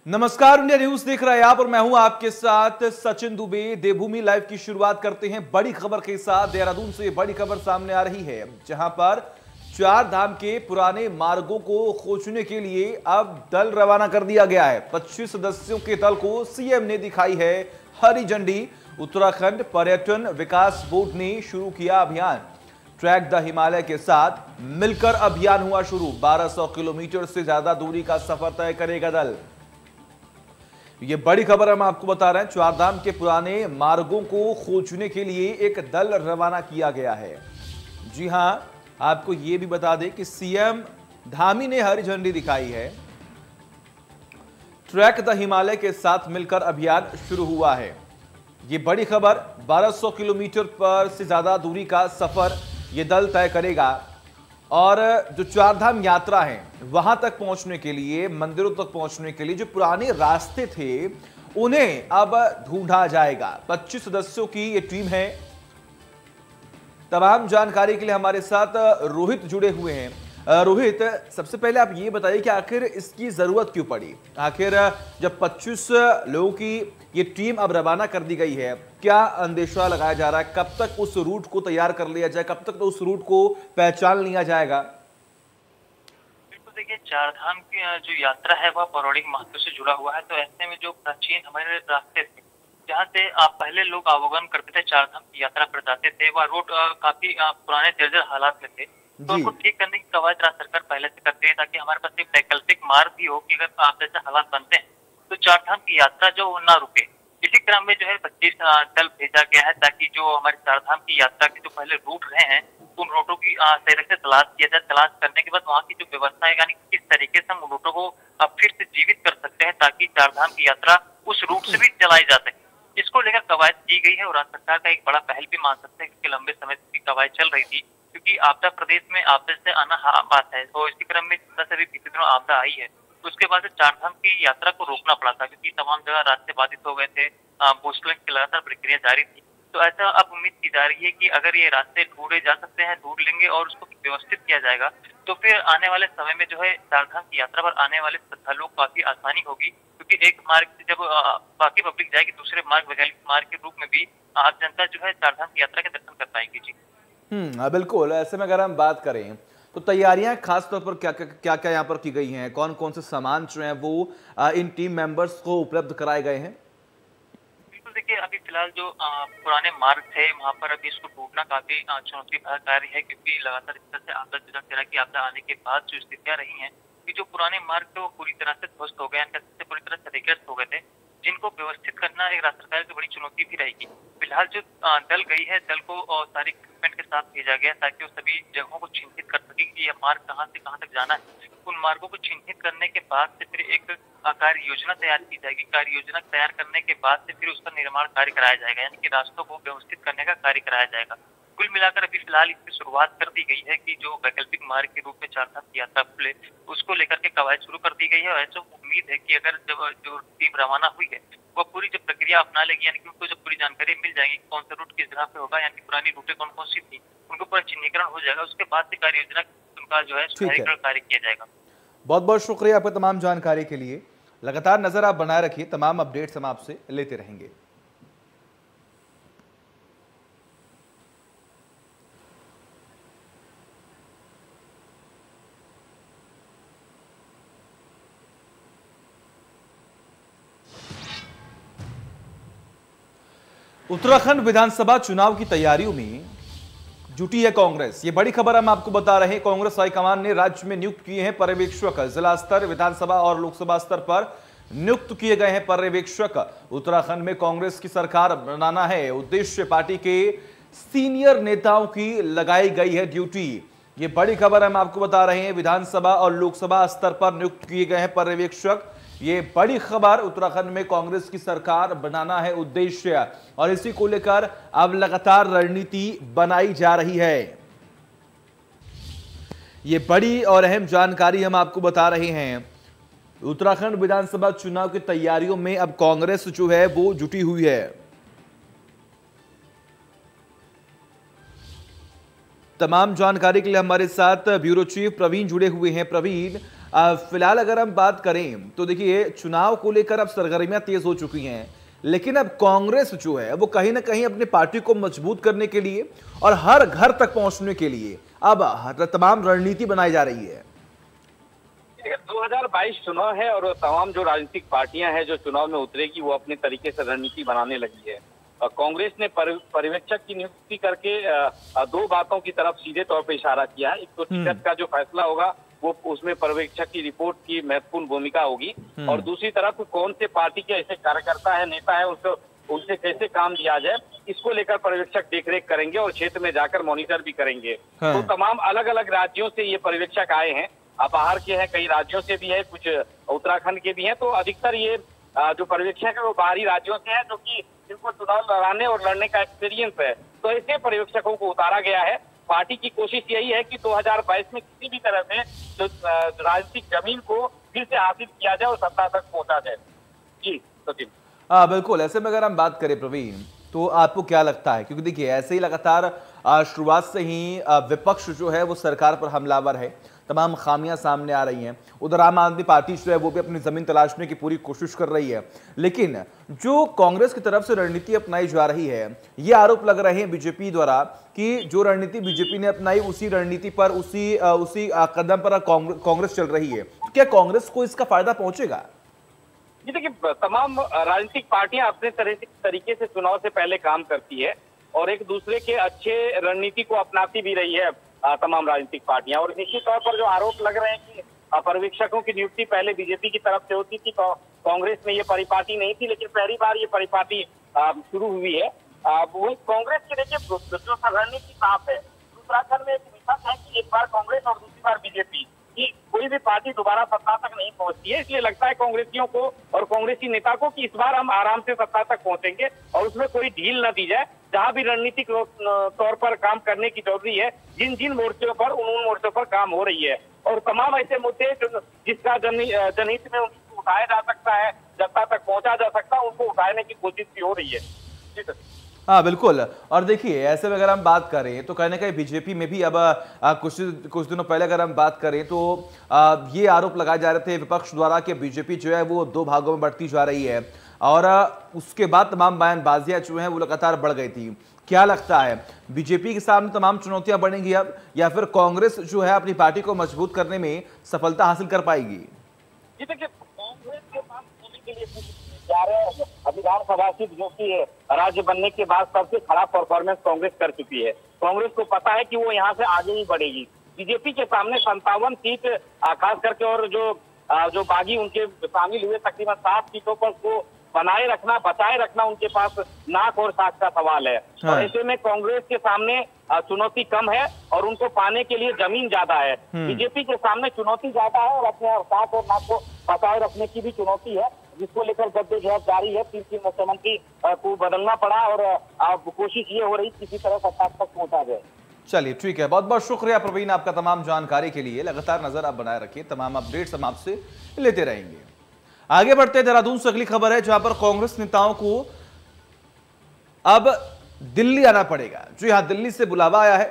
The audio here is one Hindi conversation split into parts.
नमस्कार, इंडिया न्यूज देख रहे हैं आप और मैं हूं आपके साथ सचिन दुबे। देवभूमि लाइव की शुरुआत करते हैं बड़ी खबर के साथ। देहरादून से बड़ी खबर सामने आ रही है, जहां पर चार धाम के पुराने मार्गों को खोजने के लिए अब दल रवाना कर दिया गया है। 25 सदस्यों के दल को सीएम ने दिखाई है हरी झंडी। उत्तराखंड पर्यटन विकास बोर्ड ने शुरू किया अभियान। ट्रैक द हिमालय के साथ मिलकर अभियान हुआ शुरू। 1200 किलोमीटर से ज्यादा दूरी का सफर तय करेगा दल। ये बड़ी खबर हम आपको बता रहे हैं। चारधाम के पुराने मार्गों को खोजने के लिए एक दल रवाना किया गया है। जी हां, आपको यह भी बता दें कि सीएम धामी ने हरी झंडी दिखाई है। ट्रैक द हिमालय के साथ मिलकर अभियान शुरू हुआ है। यह बड़ी खबर, 1200 किलोमीटर पर से ज्यादा दूरी का सफर यह दल तय करेगा। और जो चारधाम यात्रा है वहां तक पहुंचने के लिए, मंदिरों तक पहुंचने के लिए जो पुराने रास्ते थे उन्हें अब ढूंढा जाएगा। 25 सदस्यों की ये टीम है। तमाम जानकारी के लिए हमारे साथ रोहित जुड़े हुए हैं। रोहित, सबसे पहले आप ये बताइए कि आखिर इसकी जरूरत क्यों पड़ी? आखिर जब 25 लोगों की ये टीम अब रवाना कर दी गई है, क्या अंदेशा लगाया जा रहा है कब तक उस रूट को तैयार कर लिया जाए, कब तक तो उस रूट को पहचान लिया जाएगा? बिल्कुल, देखिए चारधाम की जो यात्रा है वह पौराणिक महत्व से जुड़ा हुआ है। तो ऐसे में जो प्राचीन हमारे रास्ते थे, जहाँ से पहले लोग आवागमन करते थे, चारधाम की यात्रा पर जाते थे, वह रूट काफी पुराने जर्जर हालात में थे। तो उनको ठीक करने की कवायद राज्य सरकार पहले से करती है, ताकि हमारे पास एक वैकल्पिक मार्ग भी हो कि अगर आप जैसे हालात बनते हैं तो चारधाम की यात्रा जो ना रुके। इसी क्रम में जो है 25 दल भेजा गया है, ताकि जो हमारे चारधाम की यात्रा के जो पहले रूट रहे हैं उन रूटों की तरह से तलाश किया जाए। तलाश करने के बाद वहाँ की जो व्यवस्था है, यानी किस तरीके से हम रूटों को फिर से जीवित कर सकते हैं, ताकि चारधाम की यात्रा उस रूट से भी चलाई जा सके। इसको लेकर कवायद की गई है और राज्य सरकार का एक बड़ा पहल भी मान सकते हैं, क्योंकि लंबे समय से कवायद चल रही थी। क्योंकि आपदा प्रदेश में आपदा से आना बात है, तो इसी क्रम में जिस तरह से भी बीते दिनों आपदा आई है, तो उसके बाद चारधाम की यात्रा को रोकना पड़ा था, क्योंकि तमाम जगह रास्ते बाधित हो गए थे। भूस्खलन की लगातार प्रक्रिया जारी थी। तो ऐसा अब उम्मीद की जा रही है कि अगर ये रास्ते ढूंढे जा सकते हैं, ढूंढ लेंगे और उसको व्यवस्थित किया जाएगा, तो फिर आने वाले समय में जो है चारधाम की यात्रा पर आने वाले श्रद्धालुओं को काफी आसानी होगी। क्योंकि एक मार्ग से जब बाकी पब्लिक जाएगी, दूसरे मार्ग वैकल्पिक मार्ग के रूप में भी आम जनता जो है चारधाम की यात्रा के दर्शन कर पाएंगी। जी बिल्कुल। ऐसे में अगर हम बात करें तो तैयारियां खास तौर पर क्या क्या यहाँ पर की गई हैं? कौन कौन से सामान जो हैं वो इन टीम मेंबर्स को उपलब्ध कराए गए हैं? बिल्कुल, देखिए अभी फिलहाल जो पुराने मार्ग थे वहाँ पर अभी इसको ढूंढना काफी चुनौती भरा कार्य है, क्योंकि लगातार इस तरह से आपदा जिस तरह की आपदा आने के बाद जो स्थितियां रही हैं कि जो पुराने मार्ग थे वो पूरी तरह से ध्वस्त हो गए, पूरी तरह से क्षतिग्रस्त हो गए थे, जिनको व्यवस्थित करना एक राज्य सरकार की बड़ी चुनौती भी रहेगी। फिलहाल जो दल गई है, दल को सारी इक्विपमेंट के साथ भेजा गया, ताकि वो सभी जगहों को चिन्हित कर सके कि यह मार्ग कहाँ से कहाँ तक जाना है। उन मार्गों को चिन्हित करने के बाद से फिर एक कार्य योजना तैयार की जाएगी। कार्य योजना तैयार करने के बाद से फिर उसका निर्माण कार्य कराया जाएगा, यानी कि रास्तों को व्यवस्थित करने का कार्य कराया जाएगा। कुल मिलाकर अभी फिलहाल इसकी शुरुआत कर दी गई है कि जो वैकल्पिक मार्ग के रूप में चारधाम की यात्रा खुले, उसको लेकर के कवायद शुरू कर दी गई है। और ऐसा उम्मीद है कि अगर जब जो टीम रवाना हुई है वो पूरी जब प्रक्रिया अपना लेगी, यानी कि उनको जब पूरी जानकारी मिल जाएगी कौन सा रूट किस जगह पे होगा, यानी पुरानी रूटें कौन कौन सी थी, उनको पूरा चिन्हीकरण हो जाएगा। उसके बाद से कार्य योजना उनका जो है ठीक है, सुधारीकरण कार्य किया जाएगा। बहुत बहुत शुक्रिया आपका तमाम जानकारी के लिए। लगातार नजर आप बनाए रखिए, तमाम अपडेट्स हम आपसे लेते रहेंगे। उत्तराखंड विधानसभा चुनाव की तैयारियों में जुटी है कांग्रेस। ये बड़ी खबर हम आपको बता रहे हैं। कांग्रेस हाईकमान ने राज्य में नियुक्त किए हैं पर्यवेक्षक। जिला स्तर, विधानसभा और लोकसभा स्तर पर नियुक्त किए गए हैं पर्यवेक्षक। उत्तराखंड में कांग्रेस की सरकार बनाना है उद्देश्य पार्टी के सीनियर नेताओं की लगाई गई है ड्यूटी। ये बड़ी खबर हम आपको बता रहे हैं। विधानसभा और लोकसभा स्तर पर नियुक्त किए गए हैं पर्यवेक्षक। ये बड़ी खबर, उत्तराखंड में कांग्रेस की सरकार बनाना है उद्देश्य, और इसी को लेकर अब लगातार रणनीति बनाई जा रही है। ये बड़ी और अहम जानकारी हम आपको बता रहे हैं। उत्तराखंड विधानसभा चुनाव की तैयारियों में अब कांग्रेस जो है वो जुटी हुई है। तमाम जानकारी के लिए हमारे साथ ब्यूरो चीफ प्रवीण जुड़े हुए हैं। प्रवीण, फिलहाल अगर हम बात करें तो देखिए चुनाव को लेकर अब सरगर्मियां तेज हो चुकी हैं, लेकिन अब कांग्रेस जो है वो कहीं ना कहीं अपनी पार्टी को मजबूत करने के लिए और हर घर तक पहुंचने के लिए अब तमाम रणनीति बनाई जा रही है। 2022 चुनाव है और तमाम जो राजनीतिक पार्टियां हैं जो चुनाव में उतरेगी वो अपने तरीके से रणनीति बनाने लगी है। कांग्रेस ने पर्यवेक्षक की नियुक्ति करके दो बातों की तरफ सीधे तौर पर इशारा किया है। एक तो टिकट का जो फैसला होगा वो उसमें पर्यवेक्षक की रिपोर्ट की महत्वपूर्ण भूमिका होगी, और दूसरी तरफ कौन से पार्टी के ऐसे कार्यकर्ता है, नेता है, उनसे कैसे काम दिया जाए, इसको लेकर पर्यवेक्षक देखरेख करेंगे और क्षेत्र में जाकर मॉनिटर भी करेंगे। तो तमाम अलग अलग राज्यों से ये पर्यवेक्षक आए हैं, बाहर के हैं, कई राज्यों से भी है, कुछ उत्तराखंड के भी हैं। तो अधिकतर ये जो पर्यवेक्षक है वो बाहरी राज्यों से है, जो कि जिनको चुनाव लड़ाने और लड़ने का एक्सपीरियंस है। तो ऐसे पर्यवेक्षकों को उतारा गया है। पार्टी की कोशिश यही है कि 2022 में किसी भी तरह से जो राजनीतिक जमीन को फिर से हासिल किया जाए और सत्ता तक पहुंचा जाए। जी सचिन। बिल्कुल, ऐसे में अगर हम बात करें प्रवीण, तो आपको क्या लगता है, क्योंकि देखिए ऐसे ही लगातार शुरुआत से ही विपक्ष जो है वो सरकार पर हमलावर है, तमाम खामियां सामने आ रही हैं। उधर आम आदमी पार्टी जो है वो भी अपनी जमीन तलाशने की पूरी कोशिश कर रही है, लेकिन जो कांग्रेस की तरफ से रणनीति अपनाई जा रही है, ये आरोप लग रहे हैं बीजेपी द्वारा कि जो रणनीति बीजेपी ने अपनाई उसी रणनीति पर उसी कदम पर कांग्रेस चल रही है। क्या कांग्रेस को इसका फायदा पहुंचेगा? जी देखिए, तमाम राजनीतिक पार्टियां अपने तरीके से चुनाव से पहले काम करती है और एक दूसरे के अच्छे रणनीति को अपनाती भी रही है तमाम राजनीतिक पार्टियां। और निश्चित तौर पर जो आरोप लग रहे हैं कि पर्यवेक्षकों की नियुक्ति पहले बीजेपी की तरफ से होती थी, तो कांग्रेस में ये परिपाटी नहीं थी, लेकिन पहली बार ये परिपाटी शुरू हुई है। वही कांग्रेस की देखिए जो रणनीति साफ है। उत्तराखंड में एक मिथक है कि एक बार कांग्रेस और दूसरी बार बीजेपी, कि कोई भी पार्टी दोबारा सत्ता तक नहीं पहुंचती है। इसलिए लगता है कांग्रेसियों को और कांग्रेसी नेता को कि इस बार हम आराम से सत्ता तक पहुंचेंगे और उसमें कोई ढील न दी जाए। जहां भी रणनीतिक तौर पर काम करने की जरूरी है, जिन जिन मोर्चों पर उन मोर्चों पर काम हो रही है, और तमाम ऐसे मुद्दे जिसका जनहित में उनको उठाया जा सकता है, जनता तक पहुंचा जा सकता है, उनको उठाने की कोशिश भी हो रही है। जी सर। हाँ बिल्कुल, और देखिए ऐसे में अगर हम बात करें तो कहीं ना कहीं बीजेपी में भी अब कुछ दिनों पहले अगर हम बात करें तो ये आरोप लगाए जा रहे थे विपक्ष द्वारा कि बीजेपी जो है वो दो भागों में बढ़ती जा रही है, और उसके बाद तमाम बयानबाजियां जो हैं वो लगातार बढ़ गई थी। क्या लगता है, बीजेपी के सामने तमाम चुनौतियां बढ़ेंगी अब, या फिर कांग्रेस जो है अपनी पार्टी को मजबूत करने में सफलता हासिल कर पाएगी? जी देखिए, कांग्रेस के पास के लिए विधानसभा सीट जो कि राज्य बनने के बाद सबसे खराब परफॉर्मेंस कांग्रेस कर चुकी है। कांग्रेस को पता है कि वो यहाँ से आगे ही बढ़ेगी। बीजेपी के सामने 57 सीट खास करके, और जो बागी उनके शामिल हुए तकरीबन 7 सीटों पर को बनाए रखना, बचाए रखना उनके पास नाक और साख का सवाल है। हाँ। और ऐसे में कांग्रेस के सामने चुनौती कम है और उनको पाने के लिए जमीन ज्यादा है। बीजेपी के सामने चुनौती ज्यादा है और अपने साख और नाक को बचाए रखने की भी चुनौती है, जिसको लेकर जद्दोजहद जारी है। 3 मुख्यमंत्री को बदलना पड़ा और कोशिश ये हो रही किसी तरह सत्ता तक पहुंचा जाए। चलिए ठीक है, बहुत बहुत शुक्रिया प्रवीण आपका तमाम जानकारी के लिए। लगातार नजर आप बनाए रखिए, तमाम अपडेट्स हम आपसे लेते रहेंगे। आगे बढ़ते हैं, देहरादून से अगली खबर है जहां पर कांग्रेस नेताओं को अब दिल्ली आना पड़ेगा। जी हां, दिल्ली से बुलावा आया है।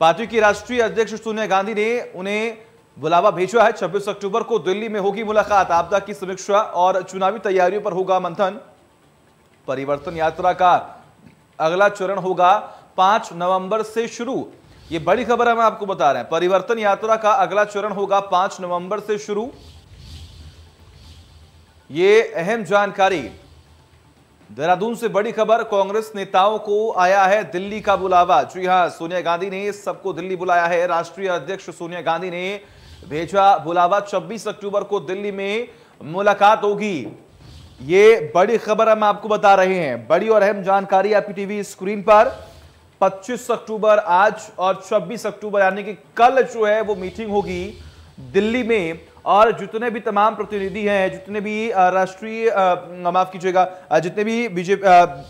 पार्टी की राष्ट्रीय अध्यक्ष सोनिया गांधी ने उन्हें बुलावा भेजा है। 26 अक्टूबर को दिल्ली में होगी मुलाकात। आपदा की समीक्षा और चुनावी तैयारियों पर होगा मंथन। परिवर्तन यात्रा का अगला चरण होगा 5 नवंबर से शुरू। ये बड़ी खबर हम आपको बता रहे हैं। परिवर्तन यात्रा का अगला चरण होगा 5 नवंबर से शुरू। ये अहम जानकारी। देहरादून से बड़ी खबर, कांग्रेस नेताओं को आया है दिल्ली का बुलावा। जी हां, सोनिया गांधी ने सबको दिल्ली बुलाया है। राष्ट्रीय अध्यक्ष सोनिया गांधी ने भेजा बुलावा। 26 अक्टूबर को दिल्ली में मुलाकात होगी। ये बड़ी खबर हम आपको बता रहे हैं, बड़ी और अहम जानकारी आपकी टीवी स्क्रीन पर। 25 अक्टूबर आज और 26 अक्टूबर यानी कि कल जो है वो मीटिंग होगी दिल्ली में, और जितने भी तमाम प्रतिनिधि हैं, जितने भी राष्ट्रीय माफ कीजिएगा, जितने भी बीजेपी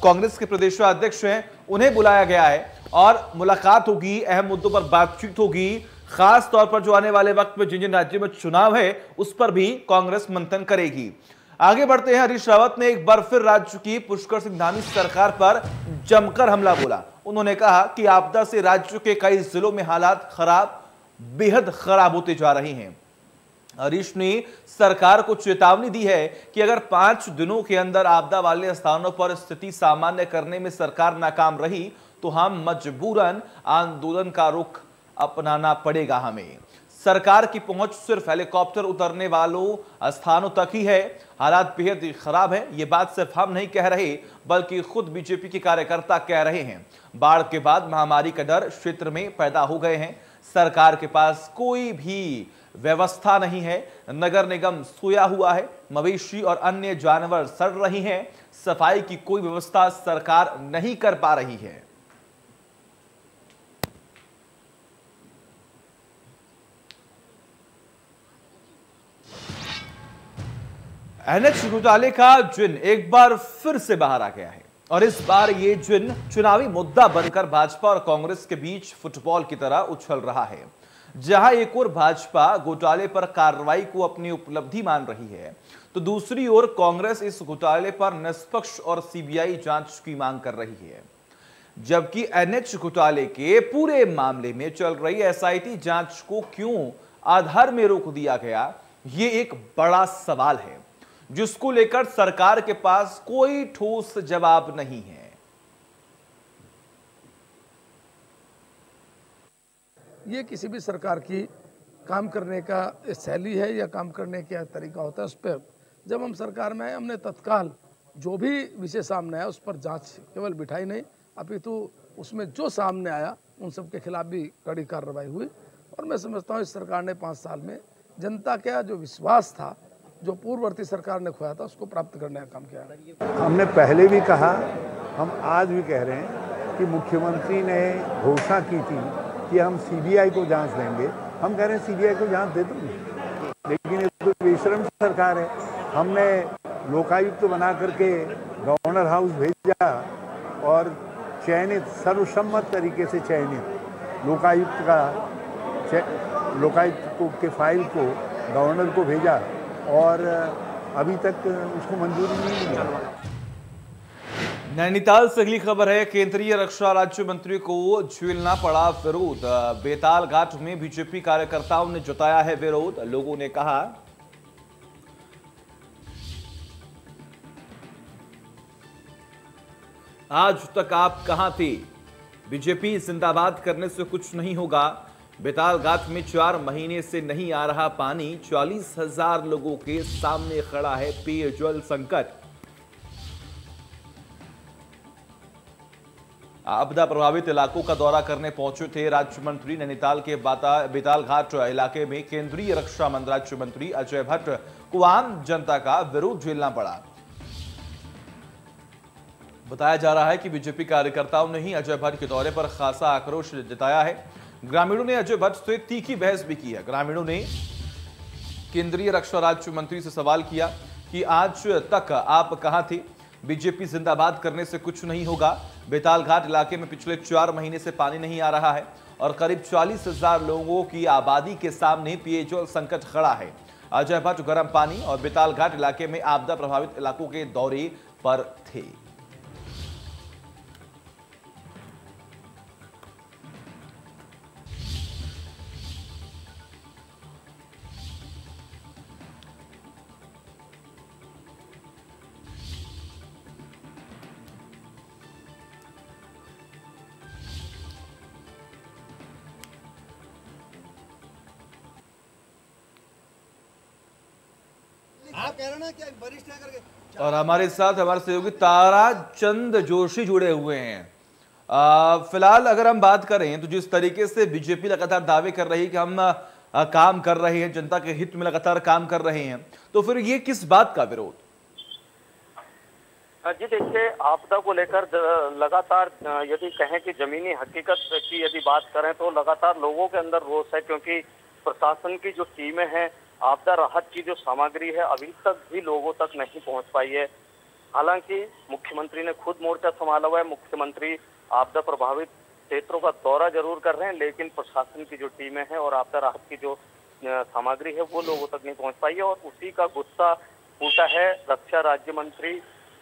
कांग्रेस के प्रदेश अध्यक्ष हैं उन्हें बुलाया गया है और मुलाकात होगी। अहम मुद्दों पर बातचीत होगी। खास तौर पर जो आने वाले वक्त में जिन जिन राज्यों में चुनाव है उस पर भी कांग्रेस मंथन करेगी। आगे बढ़ते हैं। हरीश रावत ने एक बार फिर राज्य की पुष्कर सिंह धामी सरकार पर जमकर हमला बोला। उन्होंने कहा कि आपदा से राज्य के कई जिलों में हालात खराब, बेहद खराब होते जा रहे हैं। हरीश ने सरकार को चेतावनी दी है कि अगर 5 दिनों के अंदर आपदा वाले स्थानों पर स्थिति सामान्य करने में सरकार नाकाम रही तो हम मजबूरन आंदोलन का रुख अपनाना पड़ेगा। हमें सरकार की पहुंच सिर्फ हेलीकॉप्टर उतरने वालों स्थानों तक ही है। हालात बेहद खराब है। ये बात सिर्फ हम नहीं कह रहे बल्कि खुद बीजेपी के कार्यकर्ता कह रहे हैं। बाढ़ के बाद महामारी का डर क्षेत्र में पैदा हो गए हैं। सरकार के पास कोई भी व्यवस्था नहीं है। नगर निगम सोया हुआ है। मवेशी और अन्य जानवर सड़ रही हैं। सफाई की कोई व्यवस्था सरकार नहीं कर पा रही है। एनएच घोटाले का जिन एक बार फिर से बाहर आ गया है और इस बार ये जिन चुनावी मुद्दा बनकर भाजपा और कांग्रेस के बीच फुटबॉल की तरह उछल रहा है। जहां एक ओर भाजपा घोटाले पर कार्रवाई को अपनी उपलब्धि मान रही है तो दूसरी ओर कांग्रेस इस घोटाले पर निष्पक्ष और सीबीआई जांच की मांग कर रही है। जबकि एनएच घोटाले के पूरे मामले में चल रही एसआईटी जांच को क्यों आधार में रोक दिया गया, ये एक बड़ा सवाल है जिसको लेकर सरकार के पास कोई ठोस जवाब नहीं है। ये किसी भी सरकार की काम करने का शैली है या काम करने का तरीका होता है। उस पर जब हम सरकार में आए हमने तत्काल जो भी विषय सामने आया उस पर जांच केवल बिठाई नहीं अपितु उसमें जो सामने आया उन सब के खिलाफ भी कड़ी कार्रवाई हुई। और मैं समझता हूँ इस सरकार ने 5 साल में जनता का जो विश्वास था जो पूर्ववर्ती सरकार ने खोया था उसको प्राप्त करने का काम किया। हमने पहले भी कहा, हम आज भी कह रहे हैं कि मुख्यमंत्री ने घोषणा की थी कि हम सीबीआई को जांच देंगे। हम कह रहे हैं सीबीआई को जांच दे दो, लेकिन ये तो बेशरम सरकार है। हमने लोकायुक्त बना करके गवर्नर हाउस भेजा और चयनित सर्वसम्मत तरीके से चयनित लोकायुक्त के फाइल को गवर्नर को भेजा और अभी तक उसको मंजूरी नहीं मिली। नैनीताल से अगली खबर है। केंद्रीय रक्षा राज्य मंत्री को झेलना पड़ा विरोध। बेताल घाट में बीजेपी कार्यकर्ताओं ने जताया है विरोध। लोगों ने कहा आज तक आप कहां थे, बीजेपी जिंदाबाद करने से कुछ नहीं होगा। बेताल घाट में 4 महीने से नहीं आ रहा पानी। 40,000 लोगों के सामने खड़ा है पेयजल संकट। आपदा प्रभावित इलाकों का दौरा करने पहुंचे थे राज्य मंत्री। नैनीताल के बेताल घाट इलाके में केंद्रीय रक्षा राज्य मंत्री अजय भट्ट को आम जनता का विरोध झेलना पड़ा। बताया जा रहा है कि बीजेपी कार्यकर्ताओं ने ही अजय भट्ट के दौरे पर खासा आक्रोश जताया है। ग्रामीणों ने अजय भट्ट से तीखी बहस भी की है। ग्रामीणों ने केंद्रीय रक्षा राज्य मंत्री से सवाल किया कि आज तक आप कहां थे, बीजेपी जिंदाबाद करने से कुछ नहीं होगा। बेताल घाट इलाके में पिछले 4 महीने से पानी नहीं आ रहा है और करीब 40,000 लोगों की आबादी के सामने पेयजल संकट खड़ा है। अजय भट्ट गर्म पानी और बेताल घाट इलाके में आपदा प्रभावित इलाकों के दौरे पर थे। आप कह रहे ना कि वरिष्ठ है करके। और हमारे साथ हमारे सहयोगी तारा चंद जोशी जुड़े हुए हैं। फिलहाल अगर हम बात करें तो जिस तरीके से बीजेपी लगातार दावे कर रही है कि हम काम कर रहे हैं, जनता के हित में लगातार काम कर रहे हैं, तो फिर ये किस बात का विरोध? जी देखिए, आपदा को लेकर लगातार यदि कहें कि जमीनी हकीकत की यदि बात करें तो लगातार लोगों के अंदर रोष है, क्योंकि प्रशासन की जो टीमें हैं, आपदा राहत की जो सामग्री है अभी तक भी लोगों तक नहीं पहुंच पाई है। हालांकि मुख्यमंत्री ने खुद मोर्चा संभाला हुआ है। मुख्यमंत्री आपदा प्रभावित क्षेत्रों का दौरा जरूर कर रहे हैं, लेकिन प्रशासन की जो टीमें हैं और आपदा राहत की जो सामग्री है वो लोगों तक नहीं पहुंच पाई है। और उसी का गुस्सा फूटा है रक्षा राज्य मंत्री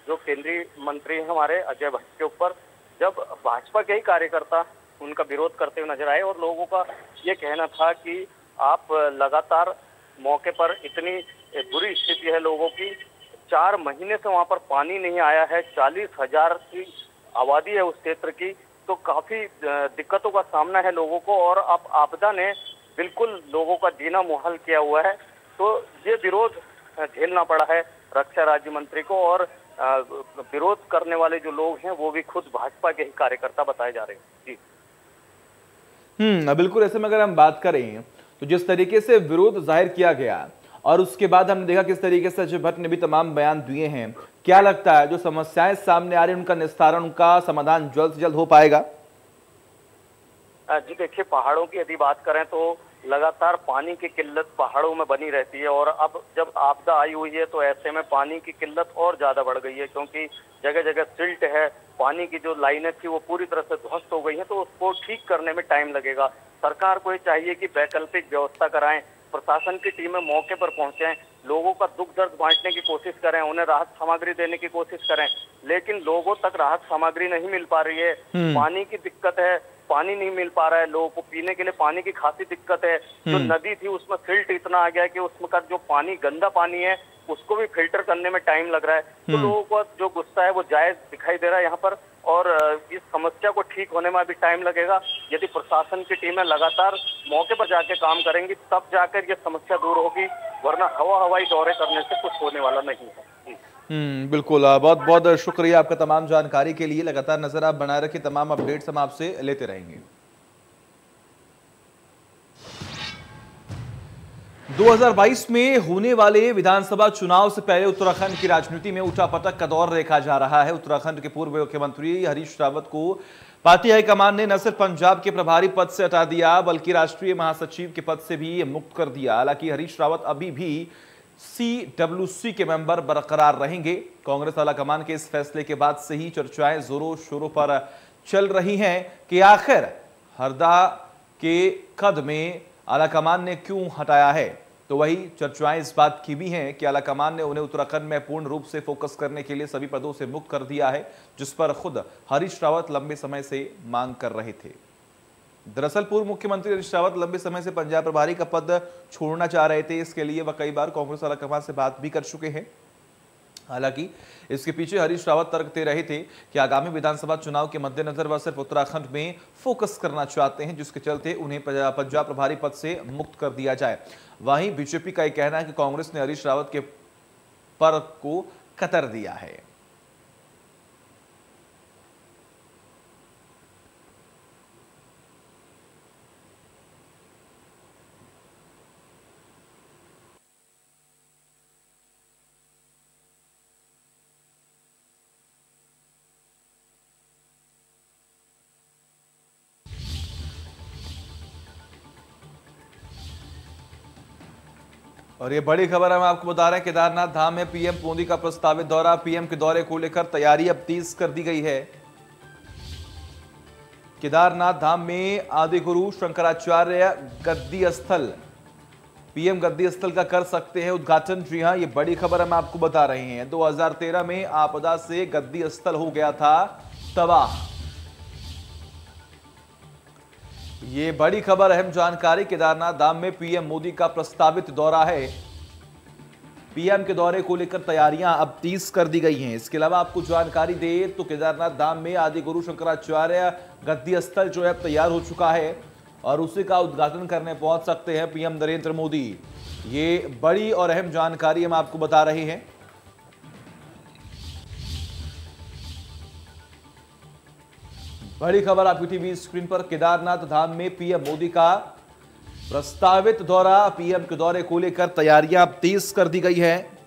जो केंद्रीय मंत्री हैं हमारे अजय भट्ट के ऊपर, जब भाजपा के ही कार्यकर्ता उनका विरोध करते हुए नजर आए और लोगों का ये कहना था कि आप लगातार मौके पर, इतनी बुरी स्थिति है लोगों की, 4 महीने से वहां पर पानी नहीं आया है, 40,000 की आबादी है उस क्षेत्र की, तो काफी दिक्कतों का सामना है लोगों को और अब आपदा ने बिल्कुल लोगों का जीना मुहाल किया हुआ है। तो ये विरोध झेलना पड़ा है रक्षा राज्य मंत्री को और विरोध करने वाले जो लोग हैं वो भी खुद भाजपा के ही कार्यकर्ता बताए जा रहे हैं। जी बिल्कुल। ऐसे में अगर हम बात करें तो जिस तरीके से विरोध जाहिर किया गया और उसके बाद हमने देखा किस तरीके से अजय भट्ट ने भी तमाम बयान दिए हैं, क्या लगता है जो समस्याएं सामने आ रही हैं उनका निस्तारण, उनका समाधान जल्द से जल्द हो पाएगा? जी देखिए, पहाड़ों की यदि बात करें तो लगातार पानी की किल्लत पहाड़ों में बनी रहती है और अब जब आपदा आई हुई है तो ऐसे में पानी की किल्लत और ज्यादा बढ़ गई है, क्योंकि जगह जगह सिल्ट है, पानी की जो लाइनें थी वो पूरी तरह से ध्वस्त हो गई हैं, तो उसको ठीक करने में टाइम लगेगा। सरकार को ये चाहिए कि वैकल्पिक व्यवस्था कराएं, प्रशासन की टीमें मौके पर पहुंचे, लोगों का दुख दर्द बांटने की कोशिश करें, उन्हें राहत सामग्री देने की कोशिश करें, लेकिन लोगों तक राहत सामग्री नहीं मिल पा रही है। पानी की दिक्कत है, पानी नहीं मिल पा रहा है, लोगों को पीने के लिए पानी की खासी दिक्कत है। जो नदी थी उसमें सिल्ट इतना आ गया कि उसमें का जो पानी, गंदा पानी है, उसको भी फिल्टर करने में टाइम लग रहा है। तो लोगों को जो गुस्सा है वो जायज दिखाई दे रहा है यहाँ पर और इस समस्या को ठीक होने में भी टाइम लगेगा। यदि प्रशासन की टीमें लगातार मौके पर जाके काम करेंगी तब जाकर ये समस्या दूर होगी, वरना हवाई दौरे करने से कुछ होने वाला नहीं है। बिल्कुल। बहुत बहुत शुक्रिया आपका तमाम जानकारी के लिए। लगातार नजर आप बनाए रखिए, तमाम अपडेट्स हम आपसे लेते रहेंगे। 2022 में होने वाले विधानसभा चुनाव से पहले उत्तराखंड की राजनीति में उठापटक का दौर देखा जा रहा है। उत्तराखंड के पूर्व मुख्यमंत्री हरीश रावत को पार्टी हाईकमान ने न सिर्फ पंजाब के प्रभारी पद से हटा दिया बल्कि राष्ट्रीय महासचिव के पद से भी मुक्त कर दिया। हालांकि हरीश रावत अभी भी CWC के मेंबर बरकरार रहेंगे। कांग्रेस आलाकमान के इस फैसले के बाद से ही चर्चाएं जोरों शोरों पर चल रही हैं कि आखिर हरदा के कद में आलाकमान ने क्यों हटाया है। तो वही चर्चाएं इस बात की भी हैं कि आलाकमान ने उन्हें उत्तराखंड में पूर्ण रूप से फोकस करने के लिए सभी पदों से मुक्त कर दिया है, जिस पर खुद हरीश रावत लंबे समय से मांग कर रहे थे। दरअसल पूर्व मुख्यमंत्री हरीश रावत लंबे समय से पंजाब प्रभारी का पद छोड़ना चाह रहे थे। इसके लिए वह कई बार कांग्रेस आलाकमान से बात भी कर चुके हैं। हालांकि इसके पीछे हरीश रावत तर्क दे रहे थे कि आगामी विधानसभा चुनाव के मद्देनजर वह सिर्फ उत्तराखंड में फोकस करना चाहते हैं, जिसके चलते उन्हें पंजाब प्रभारी पद से मुक्त कर दिया जाए। वहीं बीजेपी का यह कहना है कि कांग्रेस ने हरीश रावत के पद को कतर दिया है। और ये बड़ी खबर हम आपको बता रहे हैं, केदारनाथ धाम में पीएम मोदी का प्रस्तावित दौरा। पीएम के दौरे को लेकर तैयारी अब तेज कर दी गई है। केदारनाथ धाम में आदि गुरु शंकराचार्य गद्दी स्थल, पीएम गद्दी स्थल का कर सकते हैं उद्घाटन। जी हां, ये बड़ी खबर हम आपको बता रहे हैं। 2013 में आपदा से गद्दी स्थल हो गया था तबाह। ये बड़ी खबर, अहम जानकारी। केदारनाथ धाम में पीएम मोदी का प्रस्तावित दौरा है। पीएम के दौरे को लेकर तैयारियां अब तेज कर दी गई हैं। इसके अलावा आपको जानकारी दे तो केदारनाथ धाम में आदि गुरु शंकराचार्य गद्दी स्थल जो है तैयार हो चुका है और उसी का उद्घाटन करने पहुंच सकते हैं पीएम नरेंद्र मोदी। ये बड़ी और अहम जानकारी हम आपको बता रहे हैं। बड़ी खबर आपकी टीवी स्क्रीन पर। केदारनाथ धाम में पीएम मोदी का प्रस्तावित दौरा, पीएम के दौरे को लेकर तैयारियां तेज कर दी गई है।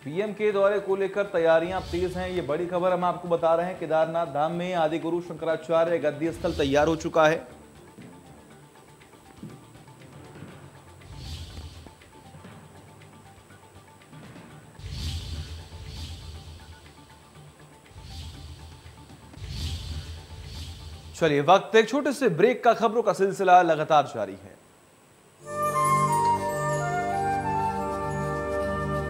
पीएम के दौरे को लेकर तैयारियां तेज हैं। ये बड़ी खबर हम आपको बता रहे हैं। केदारनाथ धाम में आदि गुरु शंकराचार्य गद्दी स्थल तैयार हो चुका है। चलिए, वक्त एक छोटे से ब्रेक का। खबरों का सिलसिला लगातार जारी है।